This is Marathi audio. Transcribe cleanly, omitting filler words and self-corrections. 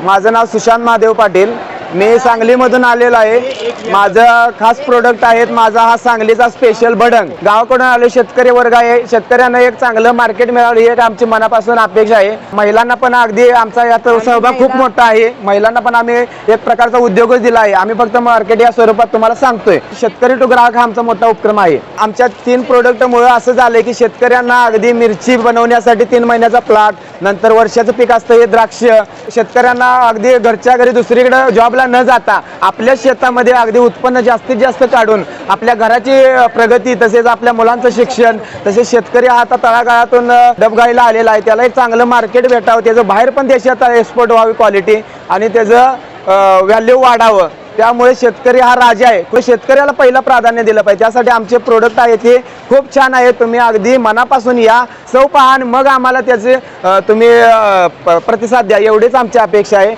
माझं नाव सुशांत महादेव पाटील। मी सांगलीमधून आलेलो आहे। माझं खास प्रोडक्ट आहेत। माझा हा सांगलीचा स्पेशल भडंग। गावाकडून आले शेतकरी वर्ग आहे। शेतकऱ्यांना एक चांगलं मार्केट मिळावं ही आमची मनापासून अपेक्षा आहे। महिलांना पण अगदी आमचा यात सहभाग खूप मोठा आहे। महिलांना पण आम्ही एक प्रकारचा उद्योगच दिला आहे। आम्ही फक्त मार्केट या स्वरूपात तुम्हाला सांगतोय। शेतकरी टू ग्राहक हा आमचा मोठा उपक्रम आहे। आमच्या 3 प्रोडक्टमुळे असं झालंय की शेतकऱ्यांना अगदी मिरची बनवण्यासाठी 3 महिन्याचा प्लॉट, नंतर वर्षाचं पीक असतं हे द्राक्ष, शेतकऱ्यांना अगदी घरच्या घरी दुसरीकडे जॉबला न जाता आपल्या शेतामध्ये अगदी उत्पन्न जास्तीत जास्त काढून आपल्या घराची प्रगती, तसेच आपल्या मुलांचं शिक्षण, तसेच शेतकरी आता तळागाळातून डबगाईला आलेला आहे। त्याला एक चांगलं मार्केट भेटावं, त्याचं बाहेर पण देशात एक्सपोर्ट व्हावी क्वालिटी, आणि त्याचं व्हॅल्यू वाढावं। त्यामुळे शेतकरी हा राजा आहे। तो शेतकऱ्याला पहिलं प्राधान्य दिलं पाहिजे। त्यासाठी आमचे प्रोडक्ट आहेत हे खूप छान आहेत। तुम्ही अगदी मनापासून या, चव पहा आणि मग आम्हाला त्याचे तुम्ही प्रतिसाद द्या, एवढीच आमची अपेक्षा आहे।